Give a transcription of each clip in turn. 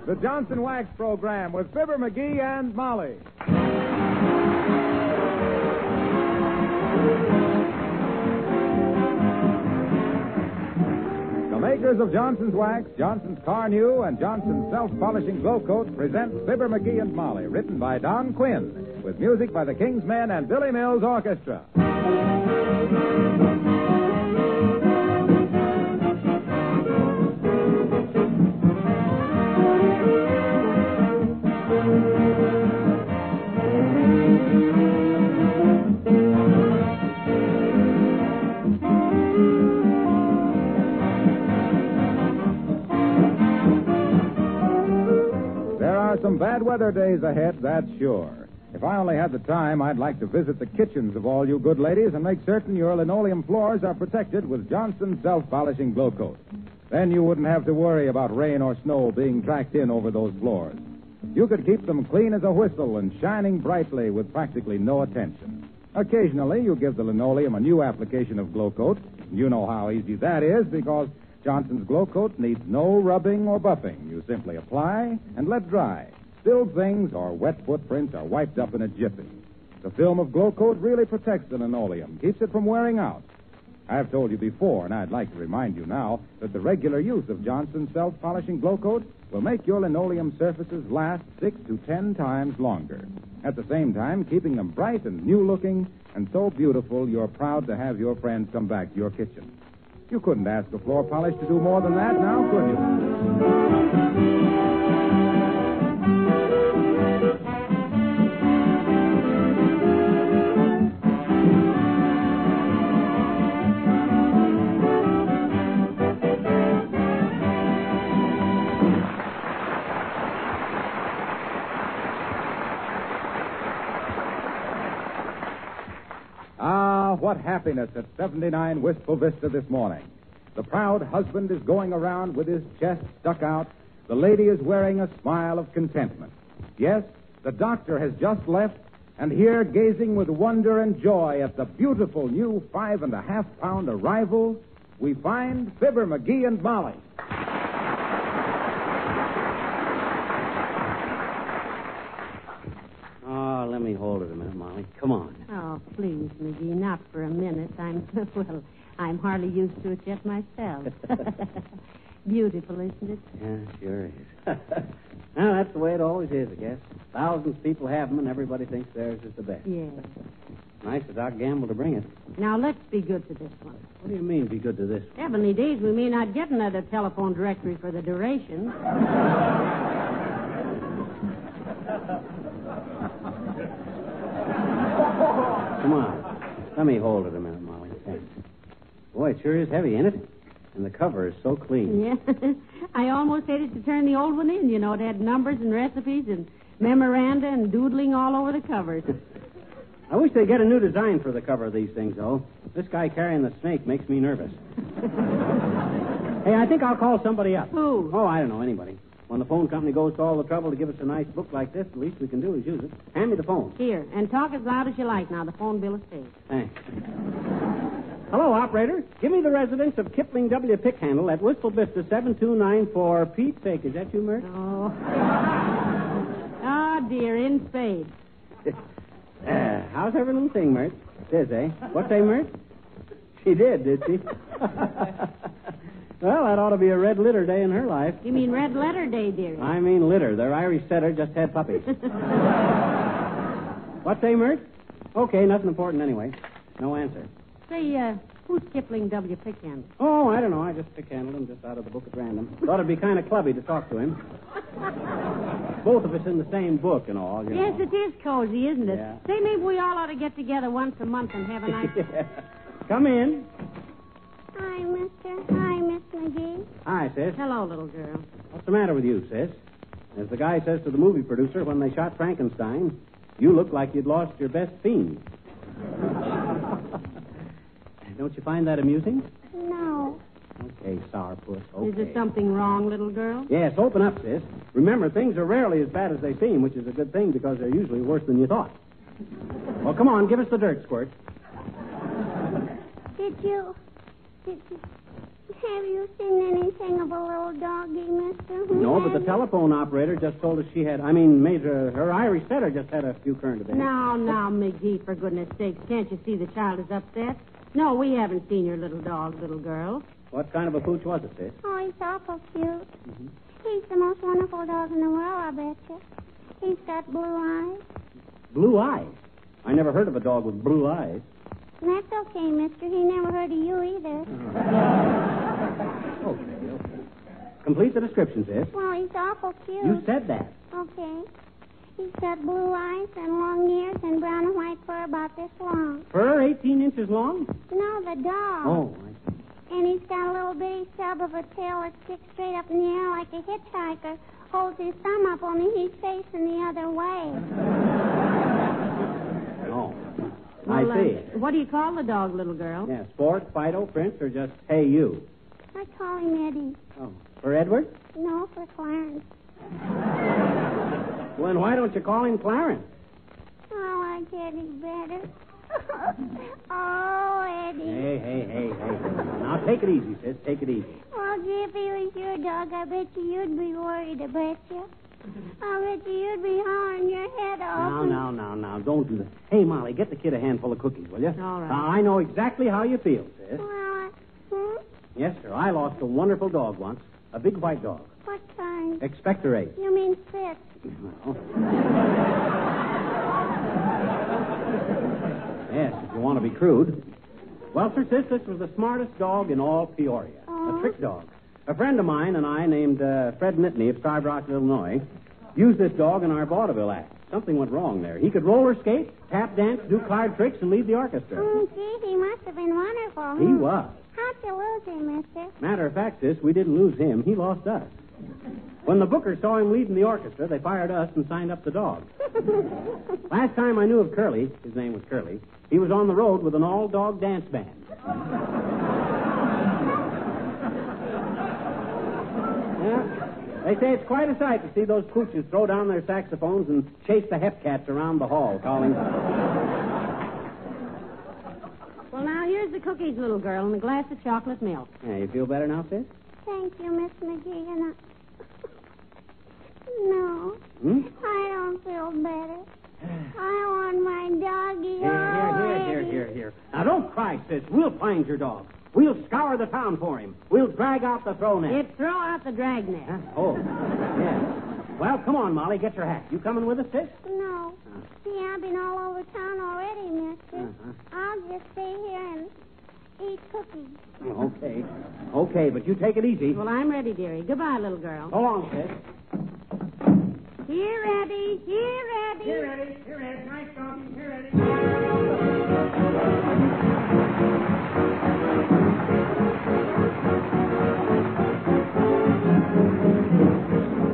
the Johnson Wax Program with Fibber McGee and Molly. The makers of Johnson's Wax, Johnson's Car New, and Johnson's Self-Polishing Glow Coat present Fibber McGee and Molly, written by Don Quinn, with music by the King's Men and Billy Mills Orchestra. Some bad weather days ahead, that's sure. If I only had the time, I'd like to visit the kitchens of all you good ladies and make certain your linoleum floors are protected with Johnson's Self-Polishing Glow Coat. Then you wouldn't have to worry about rain or snow being tracked in over those floors. You could keep them clean as a whistle and shining brightly with practically no attention. Occasionally, you give the linoleum a new application of Glow Coat. You know how easy that is because Johnson's Glow Coat needs no rubbing or buffing. You simply apply and let dry. Spilled things or wet footprints are wiped up in a jiffy. The film of Glow Coat really protects the linoleum, keeps it from wearing out. I've told you before, and I'd like to remind you now, that the regular use of Johnson's Self-Polishing Glow Coat will make your linoleum surfaces last 6 to 10 times longer. At the same time, keeping them bright and new-looking and so beautiful you're proud to have your friends come back to your kitchen. You couldn't ask a floor polish to do more than that now, could you? What happiness at 79 Wistful Vista this morning. The proud husband is going around with his chest stuck out. The lady is wearing a smile of contentment. Yes, the doctor has just left, and here, gazing with wonder and joy at the beautiful new 5.5-pound arrival, we find Fibber McGee and Molly. Let me hold it a minute, Molly. Come on. Oh, please, McGee, not for a minute. I'm hardly used to it yet myself. Beautiful, isn't it? Yeah, sure is. Well, that's the way it always is, I guess. Thousands of people have them, and everybody thinks theirs is the best. Yes. Nice of Doc Gamble to bring it. Now, let's be good to this one. What do you mean, be good to this one? Heavenly days, we may not get another telephone directory for the duration. Come on. Let me hold it a minute, Molly. Thanks. Boy, it sure is heavy, isn't it? And the cover is so clean. Yeah. I almost hated to turn the old one in. You know, it had numbers and recipes and memoranda and doodling all over the covers. I wish they'd get a new design for the cover of these things, though. This guy carrying the snake makes me nervous. Hey, I think I'll call somebody up. Who? Oh, I don't know, anybody. When the phone company goes to all the trouble to give us a nice book like this, the least we can do is use it. Hand me the phone. Here, and talk as loud as you like now. The phone bill is paid. Thanks. Hello, operator. Give me the residence of Kipling W. Pickhandle at Wistful Vista 7294. Pete's sake, is that you, Mert? Oh. Oh, dear, in spades. How's every little thing, Mert? It is, eh? What say, Mert? She did she? Well, that ought to be a red litter day in her life. You mean red letter day, dearie? I mean litter. Their Irish setter just had puppies. What say, Mert? Okay, nothing important anyway. No answer. Say, who's Kipling W. Pickhandle? Oh, I don't know. I just pickhandled him just out of the book at random. Thought it'd be kind of clubby to talk to him. Both of us in the same book and all. Yes, it is cozy, isn't it? Yeah. Say, maybe we all ought to get together once a month and have a nice... Yeah. Come in. Hi, mister. Hi, Miss McGee. Hi, sis. Hello, little girl. What's the matter with you, sis? As the guy says to the movie producer when they shot Frankenstein, you look like you'd lost your best fiend. Don't you find that amusing? No. Okay, sourpuss. Okay. Is there something wrong, little girl? Yes, open up, sis. Remember, things are rarely as bad as they seem, which is a good thing because they're usually worse than you thought. Well, come on, give us the dirt, Squirt. Did you Have you seen anything of a little doggy, mister? No, but the telephone operator just told us she had, made her Irish setter just had a few current events. Now, McGee, for goodness sakes, can't you see the child is upset? No, we haven't seen your little dog, little girl. What kind of a pooch was it, sis? Oh, he's awful cute. Mm-hmm. He's the most wonderful dog in the world, I bet you. He's got blue eyes. Blue eyes? I never heard of a dog with blue eyes. That's okay, mister. He never heard of you either. Okay. Complete the description, sis. Well, he's awful cute. You said that. Okay. He's got blue eyes and long ears and brown and white fur about this long. Fur 18 inches long? No, the dog. Oh, I see. And he's got a little bitty stub of a tail that sticks straight up in the air like a hitchhiker. Holds his thumb up, only he's facing the other way. Oh. Well, I see. What do you call the dog, little girl? Yeah, Sport, Fido, Prince, or just Hey You? I call him Eddie. Oh. For Edward? No, for Clarence. Well, then why don't you call him Clarence? Oh, like Eddie better. Oh, Eddie. Hey. Now, take it easy, sis. Take it easy. Well, gee, if he was your dog, I bet you'd be worried, I bet you. I bet you'd be hollering your head off. Now, don't do that. Hey, Molly, get the kid a handful of cookies, will you? All right. I know exactly how you feel, sis. Well, Yes, sir. I lost a wonderful dog once. A big white dog. what kind? Expectorate. You mean Spitz? Well. Yes, if you want to be crude. Well, sir, sis, this was the smartest dog in all Peoria. Oh. A trick dog. A friend of mine and I, named Fred Nittany of Starved Rock, Illinois, used this dog in our vaudeville act. Something went wrong there. He could roller skate, tap dance, do card tricks, and lead the orchestra. Oh, gee, he must have been wonderful. He was. How'd you lose him, mister? Matter of fact, sis, we didn't lose him. He lost us. When the bookers saw him leading the orchestra, they fired us and signed up the dog. Last time I knew of Curly, his name was Curly, he was on the road with an all-dog dance band. Yeah. They say it's quite a sight to see those pooches throw down their saxophones and chase the hepcats around the hall, calling... Well, now, here's the cookies, little girl, and a glass of chocolate milk. Yeah, you feel better now, sis? Thank you, Miss McGee. And No, I don't feel better. I want my doggy. Here. Now, don't cry, sis. We'll find your dog. We'll scour the town for him. We'll drag out the throw net. It's throw out the dragnet. Huh? Oh, yeah. Well, come on, Molly. Get your hat. You coming with us, sis? No. See, I've been all over town already, mister. I'll just stay here and eat cookies. Okay, but you take it easy. Well, I'm ready, dearie. Goodbye, little girl. So long, sis. Here, Eddie. Here, Eddie. Nice doggy. Here, Eddie.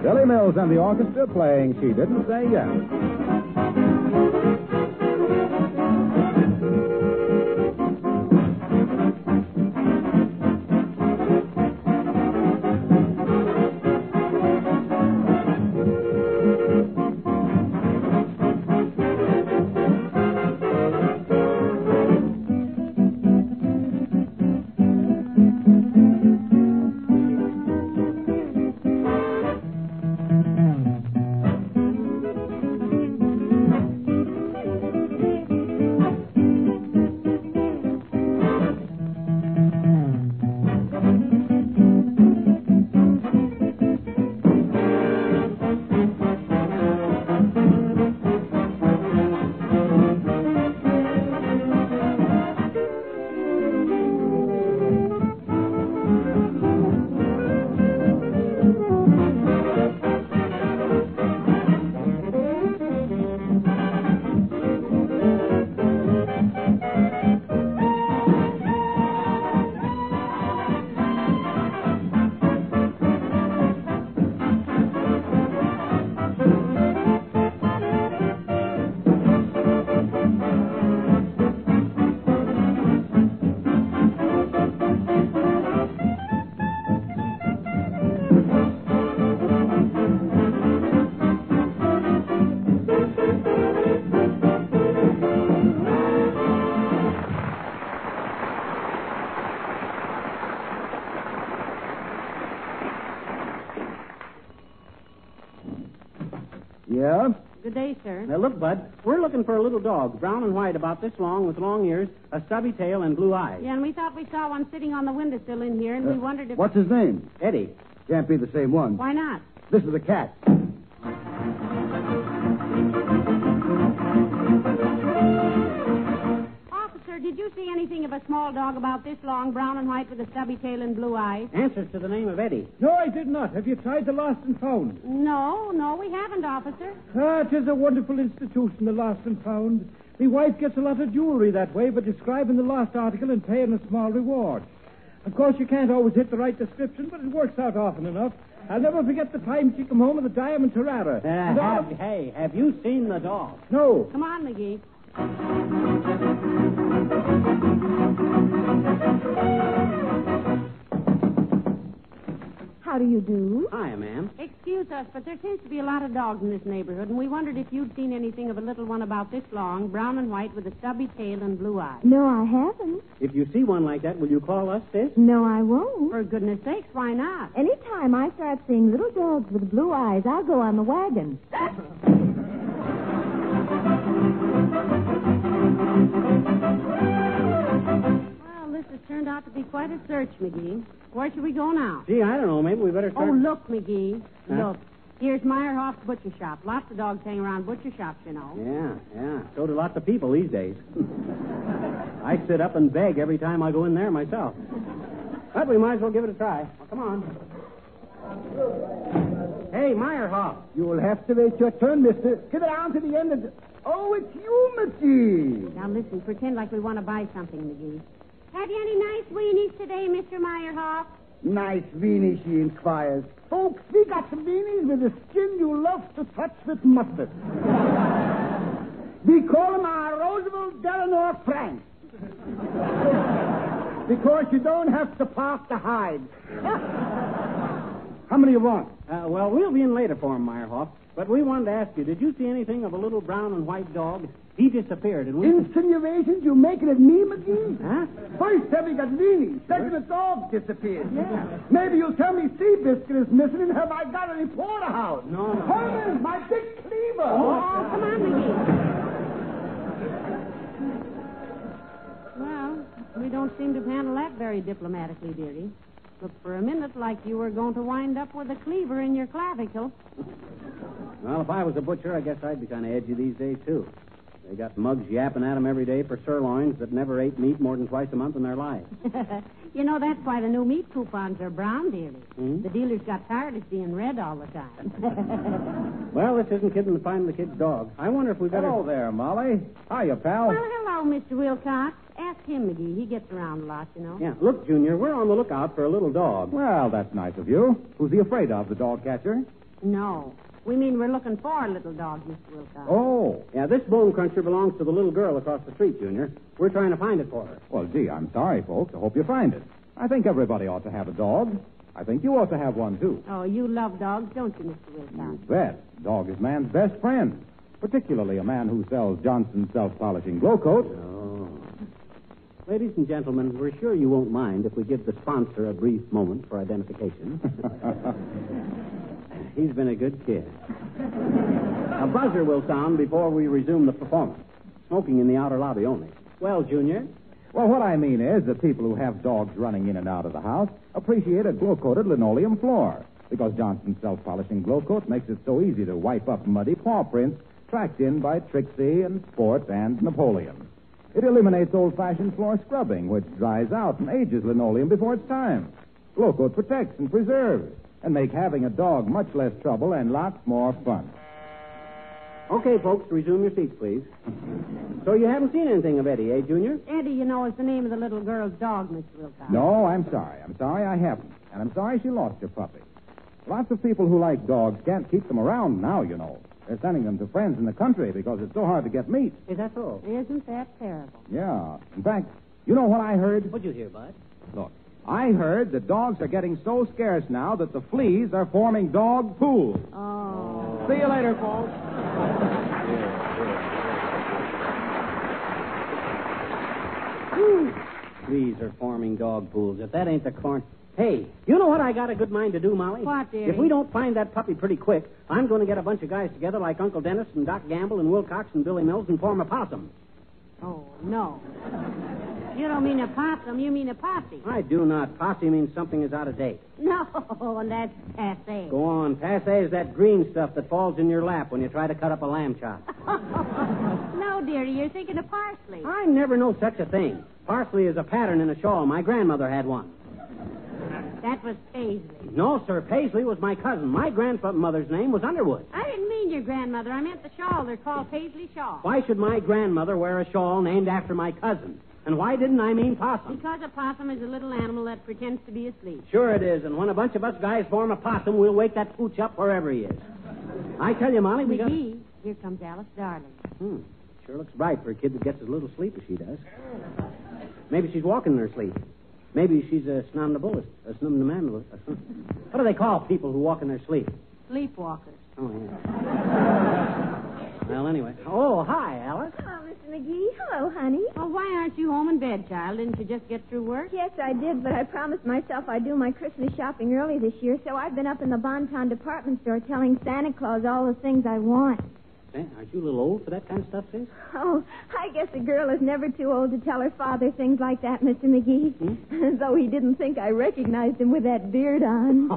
Billy Mills and the orchestra playing She Didn't Say Yes. Yeah? Good day, sir. Now, look, Bud, we're looking for a little dog, brown and white, about this long, with long ears, a stubby tail, and blue eyes. Yeah, and we thought we saw one sitting on the windowsill in here, and we wondered if... What's his name? Eddie. Can't be the same one. Why not? This is a cat. Officer, did you see anything of a small dog about this long, brown and white, with a stubby tail and blue eyes? Answers to the name of Eddie. No, I did not. Have you tried the Lost and Found? No, we haven't, officer. It is a wonderful institution, the Lost and Found. My wife gets a lot of jewelry that way by describing the lost article and paying a small reward. Of course, you can't always hit the right description, but it works out often enough. I'll never forget the time she came home with a diamond tiara. Have you seen the dog? No. Come on, McGee. How do you do? Hi, ma'am. Excuse us, but there seems to be a lot of dogs in this neighborhood, and we wondered if you'd seen anything of a little one about this long, brown and white, with a stubby tail and blue eyes. No, I haven't. If you see one like that, will you call us, sis? No, I won't. For goodness sakes, why not? Anytime I start seeing little dogs with blue eyes, I'll go on the wagon. Well, this has turned out to be quite a search, McGee. Where should we go now? Gee, I don't know. Maybe we better start... Oh, look, McGee. Huh? Look. Here's Meyerhoff's butcher shop. Lots of dogs hang around butcher shops, you know. Yeah. So do lots of people these days. I sit up and beg every time I go in there myself. But we might as well give it a try. Well, come on. Hey, Meyerhoff. You'll have to wait your turn, mister. Get around to the end of the... Oh, it's you, McGee. Now, listen, pretend like we want to buy something, McGee. Have you any nice weenies today, Mr. Meyerhoff? Nice weenie, she inquires. Folks, we got some weenies with a skin you love to touch with mustard. We call them our Roosevelt Delano Franks. Because you don't have to park the hide. How many you want? Well, we'll be in later for him, Meyerhoff. But we wanted to ask you, did you see anything of a little brown and white dog? He disappeared, and we... Insinuations you making at me, McGee? Huh? First, said we got weenies. Second, the dog disappeared. Yeah. Maybe you'll tell me Seabiscuit is missing, and have I got any porterhouse? No. Herman, my big cleaver. Oh, come on, McGee. Well, we don't seem to have handled that very diplomatically, dearie. Looked for a minute like you were going to wind up with a cleaver in your clavicle. Well, if I was a butcher, I guess I'd be kind of edgy these days, too. They got mugs yapping at them every day for sirloins that never ate meat more than twice a month in their lives. You know, that's why the new meat coupons are brown, dearie. Hmm? The dealers got tired of seeing red all the time. Well, this isn't kidding to find the kid's dog. I wonder if we better... Hello there, Molly. Hiya, pal. Well, hello, Mr. Wilcox. Ask him, McGee. He gets around a lot, you know. Yeah, look, Junior, we're on the lookout for a little dog. Well, that's nice of you. Who's he afraid of, the dog catcher? No. We mean we're looking for a little dog, Mr. Wilcox. Oh. Yeah, this bone cruncher belongs to the little girl across the street, Junior. We're trying to find it for her. Well, gee, I'm sorry, folks. I hope you find it. I think everybody ought to have a dog. I think you ought to have one, too. Oh, you love dogs, don't you, Mr. Wilcox? You bet. Dog is man's best friend. Particularly a man who sells Johnson's self-polishing glow coat. Oh. Ladies and gentlemen, we're sure you won't mind if we give the sponsor a brief moment for identification. He's been a good kid. A buzzer will sound before we resume the performance. Smoking in the outer lobby only. Well, Junior? Well, what I mean is that people who have dogs running in and out of the house appreciate a glow-coated linoleum floor, because Johnson's self-polishing glow coat makes it so easy to wipe up muddy paw prints tracked in by Trixie and Sport and Napoleon. It eliminates old-fashioned floor scrubbing, which dries out and ages linoleum before its time. Glow coat protects and preserves, and make having a dog much less trouble and lots more fun. Okay, folks, resume your seats, please. So you haven't seen anything of Eddie, eh, Junior? Eddie, you know, is the name of the little girl's dog, Mr. Wilcox. No, I'm sorry. I'm sorry I haven't. And I'm sorry she lost her puppy. Lots of people who like dogs can't keep them around now, you know. They're sending them to friends in the country because it's so hard to get meat. Is that so? Isn't that terrible? Yeah. In fact, you know what I heard? What'd you hear, Bud? Look, I heard that dogs are getting so scarce now that the fleas are forming dog pools. Oh. See you later, folks. Fleas are forming dog pools. If that ain't the corn... Hey, you know what I got a good mind to do, Molly? What, dearie? If we don't find that puppy pretty quick, I'm going to get a bunch of guys together like Uncle Dennis and Doc Gamble and Wilcox and Billy Mills and form a possum. Oh, no. You don't mean a possum, you mean a posse. I do not. Posse means something is out of date. No, and that's passé. Go on. Passé is that green stuff that falls in your lap when you try to cut up a lamb chop. No, dearie, you're thinking of parsley. I never know such a thing. Parsley is a pattern in a shawl. My grandmother had one. That was Paisley. No, sir. Paisley was my cousin. My grandmother's name was Underwood. I didn't mean your grandmother. I meant the shawl. They're called Paisley shawls. Why should my grandmother wear a shawl named after my cousin? And why didn't I mean possum? Because a possum is a little animal that pretends to be asleep. Sure it is. And when a bunch of us guys form a possum, we'll wake that pooch up wherever he is. I tell you, Molly, we got... McGee, here comes Alice Darling. Sure looks bright for a kid that gets as little sleep as she does. Maybe she's walking in her sleep. Maybe she's a somnambulist. What do they call people who walk in their sleep? Sleepwalkers. Oh, yeah. Well, anyway. Oh, hi, Alice. Hello, Mr. McGee. Hello, honey. Oh, why aren't you home in bed, child? Didn't you just get through work? Yes, I did, but I promised myself I'd do my Christmas shopping early this year, so I've been up in the Bonton department store telling Santa Claus all the things I want. Hey, aren't you a little old for that kind of stuff, sis? Oh, I guess a girl is never too old to tell her father things like that, Mr. McGee. Though he didn't think I recognized him with that beard on.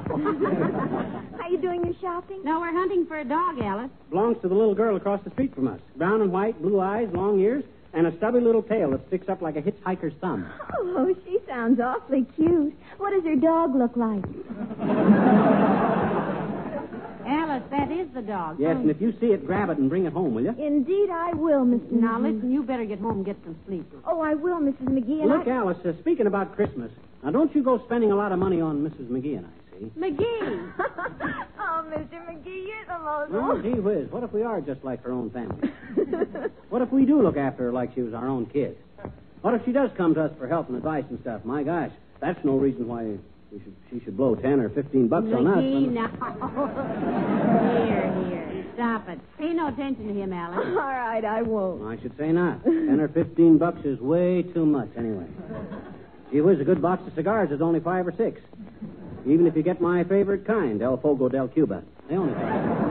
Are you doing your shopping? No, we're hunting for a dog, Alice. Belongs to the little girl across the street from us. Brown and white, blue eyes, long ears, and a stubby little tail that sticks up like a hitchhiker's thumb. Oh, she sounds awfully cute. What does her dog look like? Alice, that is the dog. Yes, and if you see it, grab it and bring it home, will you? Indeed, I will, Mr. Now, McGee. listen, you better get home and get some sleep. Oh, I will, Mrs. McGee. And Look, Alice, speaking about Christmas, now don't you go spending a lot of money on Mrs. McGee and I, see? McGee! Oh, Mr. McGee, you're the most... Oh, gee whiz, what if we are just like her own family? What if we do look after her like she was our own kid? What if she does come to us for help and advice and stuff? My gosh, that's no reason why she should blow 10 or 15 bucks on us. McGee, now. Here. Stop it. Pay no attention to him, Alice. All right, I won't. I should say not. 10 or 15 bucks is way too much anyway. Gee whiz, a good box of cigars is only 5 or 6. Even if you get my favorite kind, El Fogo del Cuba. They only cost.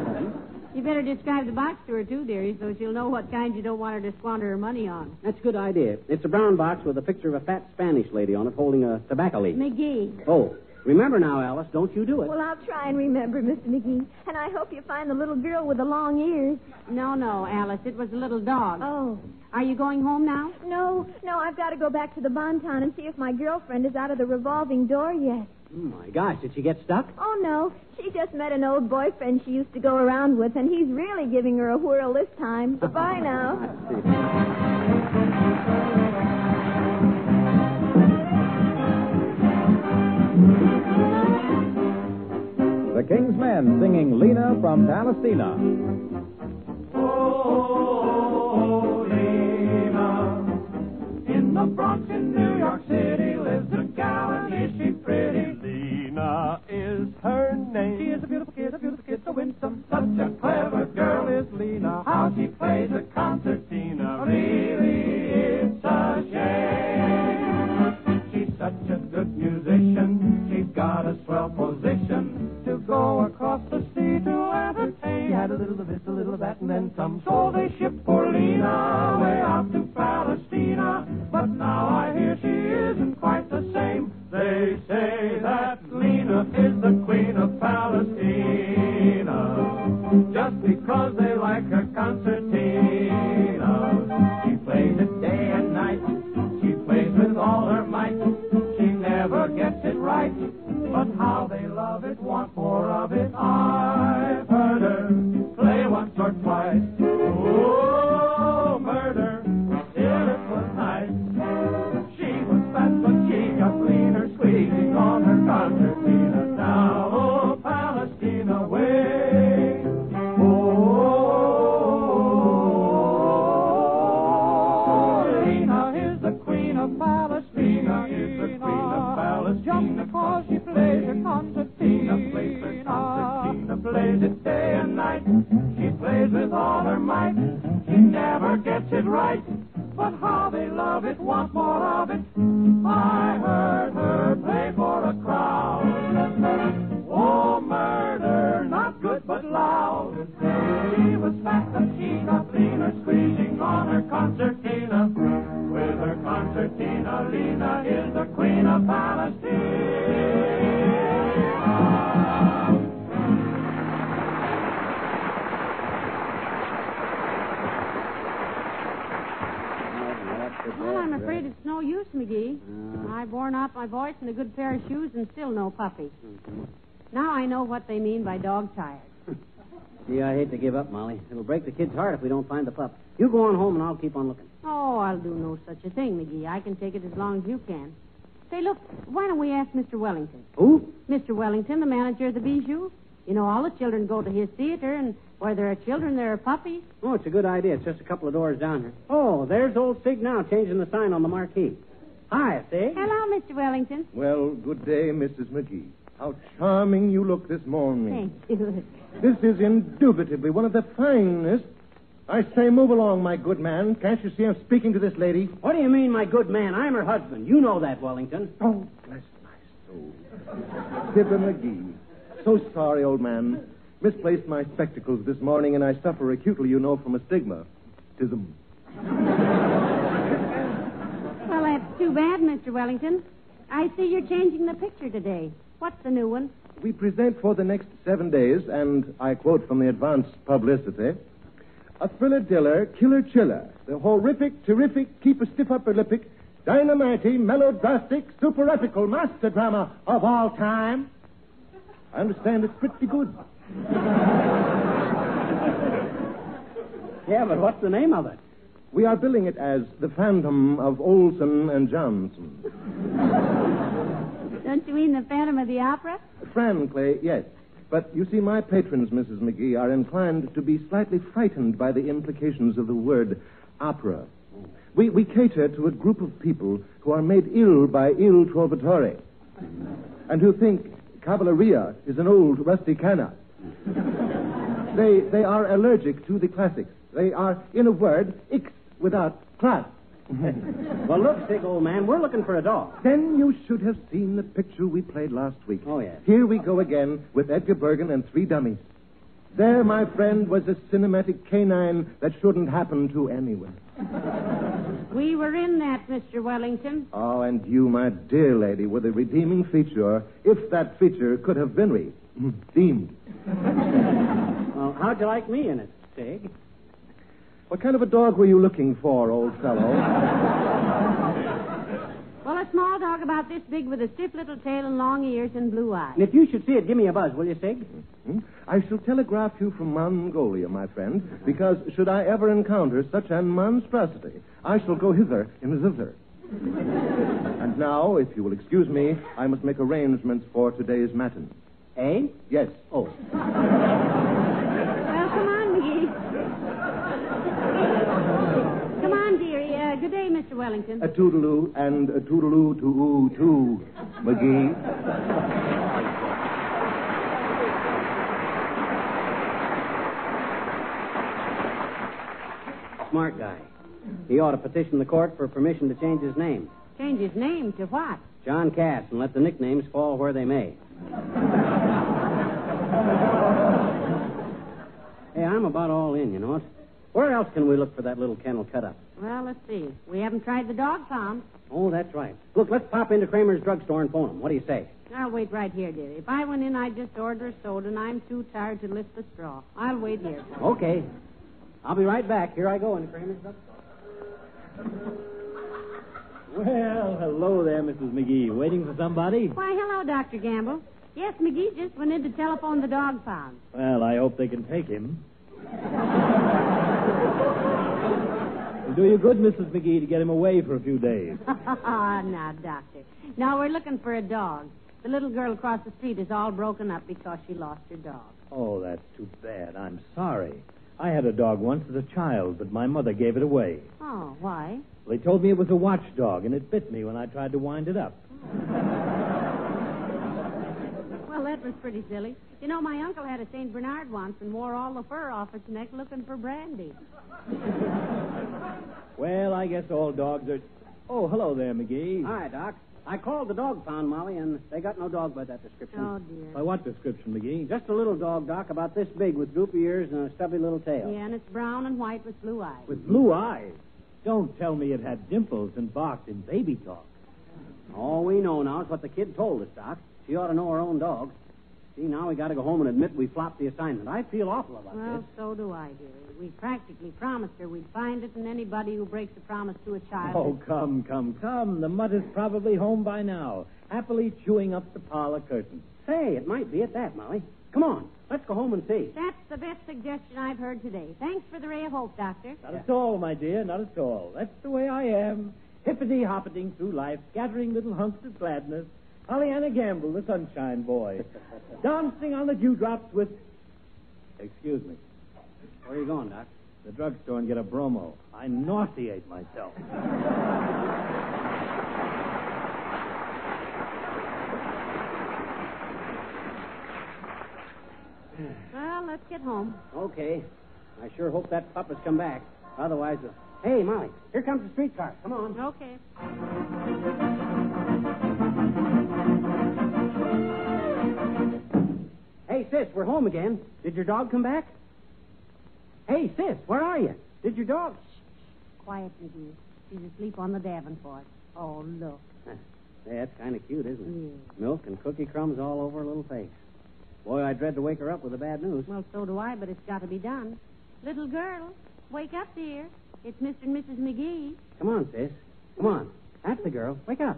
You better describe the box to her, too, dearie, so she'll know what kind you don't want her to squander her money on. That's a good idea. It's a brown box with a picture of a fat Spanish lady on it holding a tobacco leaf. McGee. Oh, remember now, Alice, don't you do it. Well, I'll try and remember, Mr. McGee. And I hope you find the little girl with the long ears. No, Alice. It was a little dog. Oh. Are you going home now? No, I've got to go back to the Bonton and see if my girlfriend is out of the revolving door yet. Oh, my gosh, did she get stuck? Oh, no. She just met an old boyfriend she used to go around with, and he's really giving her a whirl this time. Goodbye now. The King's Men singing Lena from Palestina. Oh, Lena, in the Bronx in New York City lives a gal, and is she pretty? Lena is her name. She is a beautiful kid, so winsome. Such a clever girl is Lena. How she plays a concertina, really it's a shame. She's such a good musician. She's got a swell position to go across the sea to entertain. She had a little of this, a little of that, and then some. So they shipped poor Lena way out to Palestina. But now I hear she isn't quite the same. They say that Lena is the queen of Palestina, just because they like her concertina. She plays it day and night. She plays with all her might. She never gets it right, but how they love it, want more of it. I've heard her play once or twice. Oh, murder, still it was nice. She was fat, but she got leaner, squeezing on her concertina. Now, oh, Palestina way. Oh, Lena is the queen of Palestina. Is the queen of Palestina. Just because she plays her concertina. Plays her concertina. Plays it day and night. She plays with all her might. She never gets it right, but how they love it, want more of it. I heard her play for a crowd. Oh, murder, not good but loud. She was fat, but she got leaner, squeezing on her concertina. With her concertina, Lena is the queen of Palestine. Well, I'm afraid it's no use, McGee. I've worn out my voice and a good pair of shoes and still no puppy. Now I know what they mean by dog tired. Gee, I hate to give up, Molly. It'll break the kid's heart if we don't find the pup. You go on home and I'll keep on looking. Oh, I'll do no such a thing, McGee. I can take it as long as you can. Say, look, why don't we ask Mr. Wellington? Who? Mr. Wellington, the manager of the Bijou. You know, all the children go to his theater, and where there are children, there are puppies. Oh, it's a good idea. It's just a couple of doors down here. Oh, there's old Sig now changing the sign on the marquee. Hi, Sig. Hello, Mr. Wellington. Well, good day, Mrs. McGee. How charming you look this morning. Thank you. This is indubitably one of the finest. I say, move along, my good man. Can't you see I'm speaking to this lady? What do you mean, my good man? I'm her husband. You know that, Wellington. Oh, bless my soul. Fibber McGee. So sorry, old man. Misplaced my spectacles this morning, and I suffer acutely, you know, from astigmatism. Well, that's too bad, Mr. Wellington. I see you're changing the picture today. What's the new one? We present for the next 7 days, and I quote from the advance publicity, a thriller-diller, killer-chiller, the horrific, terrific, keep a stiff upper lippic, dynamite-y, melodrastic, super-epical master drama of all time. I understand it's pretty good. Yeah, but what's the name of it? We are billing it as The Phantom of Olson and Johnson. Don't you mean the Phantom of the Opera? Frankly, yes. But you see, my patrons, Mrs. McGee, are inclined to be slightly frightened by the implications of the word opera. We cater to a group of people who are made ill by il trovatore and who think cavalleria is an old rusticana. They are allergic to the classics. They are, in a word, icks without class. Well, look, Sig, old man, we're looking for a dog. Then you should have seen the picture we played last week. Oh, yes. Here we go again with Edgar Bergen and 3 dummies. There, my friend, was a cinematic canine that shouldn't happen to anyone. We were in that, Mr. Wellington. Oh, and you, my dear lady, were the redeeming feature, if that feature could have been redeemed. Well, how'd you like me in it, Sig? What kind of a dog were you looking for, old fellow? Well, a small dog about this big with a stiff little tail and long ears and blue eyes. And if you should see it, give me a buzz, will you, Sig? I shall telegraph you from Mongolia, my friend, because should I ever encounter such an monstrosity, I shall go hither in a zither. And now, if you will excuse me, I must make arrangements for today's matin. Eh? Yes. Oh. Well, come on, McGee. Come on, dearie. Good day, Mr. Wellington. A toodaloo and a toodaloo to too, McGee. Smart guy. He ought to petition the court for permission to change his name. Change his name to what? John Cass, and let the nicknames fall where they may. Hey, I'm about all in, you know it. Where else can we look for that little kennel cut up? Well, let's see. We haven't tried the dog pound. Oh, that's right. Look, let's pop into Kramer's drugstore and phone him. What do you say? I'll wait right here, dearie. If I went in, I'd just order a soda, and I'm too tired to lift the straw. I'll wait here. Okay. I'll be right back. Here I go into Kramer's drugstore. Well, hello there, Mrs. McGee. Waiting for somebody? Why, hello, Dr. Gamble. Yes, McGee just went in to telephone the dog pound. Well, I hope they can take him. It'll do you good, Mrs. McGee, to get him away for a few days. Now, Doctor. Now, we're looking for a dog. The little girl across the street is all broken up because she lost her dog. Oh, that's too bad. I'm sorry. I had a dog once as a child, but my mother gave it away. Oh, why? Well, they told me it was a watchdog, and it bit me when I tried to wind it up. Well, that was pretty silly. You know, my uncle had a St. Bernard once and wore all the fur off its neck looking for brandy. Well, I guess all dogs are... Oh, hello there, McGee. Hi, Doc. I called the dog pound, Molly, and they got no dog by that description. Oh, dear. By what description, McGee? Just a little dog, Doc, about this big with droopy ears and a stubby little tail. Yeah, and it's brown and white with blue eyes. With blue eyes. Don't tell me it had dimples and barked in baby talk. All we know now is what the kid told us, Doc. She ought to know her own dog. See, now we got to go home and admit we flopped the assignment. I feel awful about Well, this. so do I, dear. We practically promised her we'd find it, and anybody who breaks a promise to a child... Oh, come. The mutt is probably home by now, happily chewing up the parlor curtain. Say, it might be at that, Molly. Come on, let's go home and see. That's the best suggestion I've heard today. Thanks for the ray of hope, Doctor. Not at all, my dear, not at all. That's the way I am. Hippity-hoppeting through life, scattering little hunks of gladness. Pollyanna Gamble, the sunshine boy. Dancing on the dewdrops with... Excuse me. Where are you going, Doc? The drugstore and get a bromo. I nauseate myself. Well, let's get home. Okay. I sure hope that pup has come back. Otherwise... Hey, Molly, here comes the streetcar. Come on. Okay. Hey, sis, we're home again. Did your dog come back? Hey, sis, where are you? Did your dog... Quiet, McGee. She's asleep on the Davenport. Oh, look. Hey, that's kind of cute, isn't it? Yeah. Milk and cookie crumbs all over her little face. Boy, I dread to wake her up with the bad news. Well, so do I, but it's got to be done. Little girl, wake up, dear. It's Mr. and Mrs. McGee. Come on, sis. Come on. That's the girl. Wake up.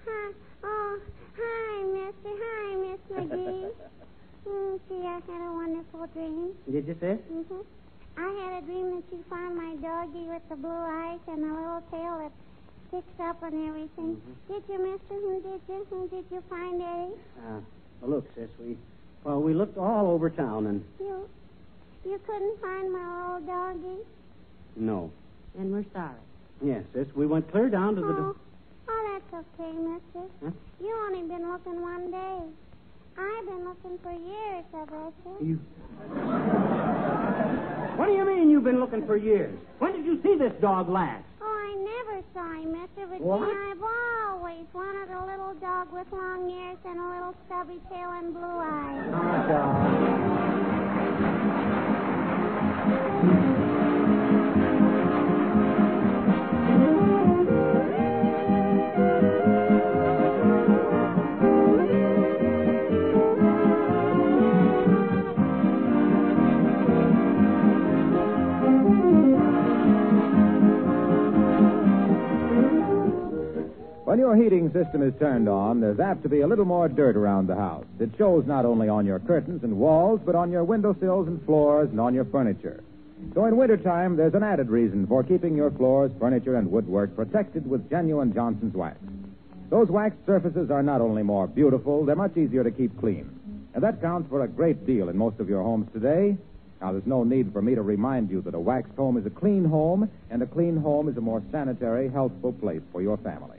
Hi. Oh, hi, Mister. Hi, Miss McGee. See, I had a wonderful dream. Did you, sis? Mm-hmm. I had a dream that you found my doggie with the blue eyes and the little tail that sticks up and everything. Mm-hmm. Did you, Mister? Who did you find, Eddie? Well, look, sis, we looked all over town and... You couldn't find my little doggie? No. And we're sorry. Yes, sis, we went clear down to the... Oh, that's okay, mister. Huh? You only been looking one day. I've been looking for years, I bet you. You... What do you mean you've been looking for years? When did you see this dog last? Oh, I never saw him, mister, but What? I've always wanted a little dog with long ears and a little stubby tail and blue eyes. Oh, dog. When your heating system is turned on, there's apt to be a little more dirt around the house. It shows not only on your curtains and walls, but on your windowsills and floors and on your furniture. So in wintertime, there's an added reason for keeping your floors, furniture, and woodwork protected with genuine Johnson's wax. Those waxed surfaces are not only more beautiful, they're much easier to keep clean. And that counts for a great deal in most of your homes today. Now, there's no need for me to remind you that a waxed home is a clean home, and a clean home is a more sanitary, healthful place for your family.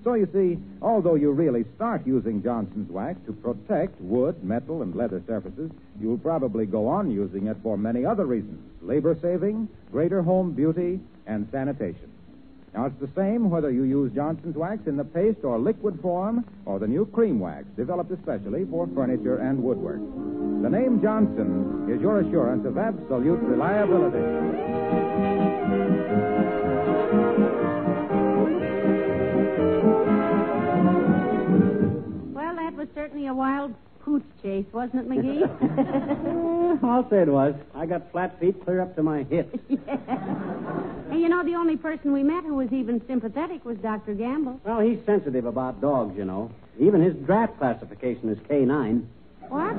So, you see, although you really start using Johnson's wax to protect wood, metal, and leather surfaces, you'll probably go on using it for many other reasons: labor-saving, greater home beauty, and sanitation. Now, it's the same whether you use Johnson's wax in the paste or liquid form or the new cream wax developed especially for furniture and woodwork. The name Johnson is your assurance of absolute reliability. Was certainly a wild pooch chase, wasn't it, McGee? I'll say it was. I got flat feet clear up to my hips. Yeah. And you know, the only person we met who was even sympathetic was Dr. Gamble. Well, he's sensitive about dogs, you know. Even his draft classification is K9. What?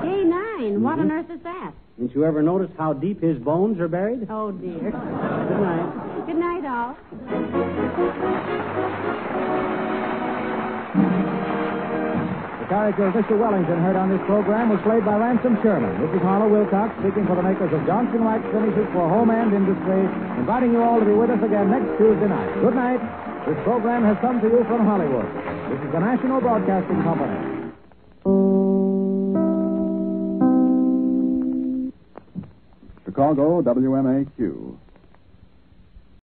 K9? What on earth is that? Didn't you ever notice how deep his bones are buried? Oh, dear. Good night. Good night, all. The character of Mr. Wellington heard on this program was played by Ransom Sherman. This is Harlow Wilcox speaking for the makers of Johnson Wax Finishes for Home and Industry, inviting you all to be with us again next Tuesday night. Good night. This program has come to you from Hollywood. This is the National Broadcasting Company. Chicago, WMAQ.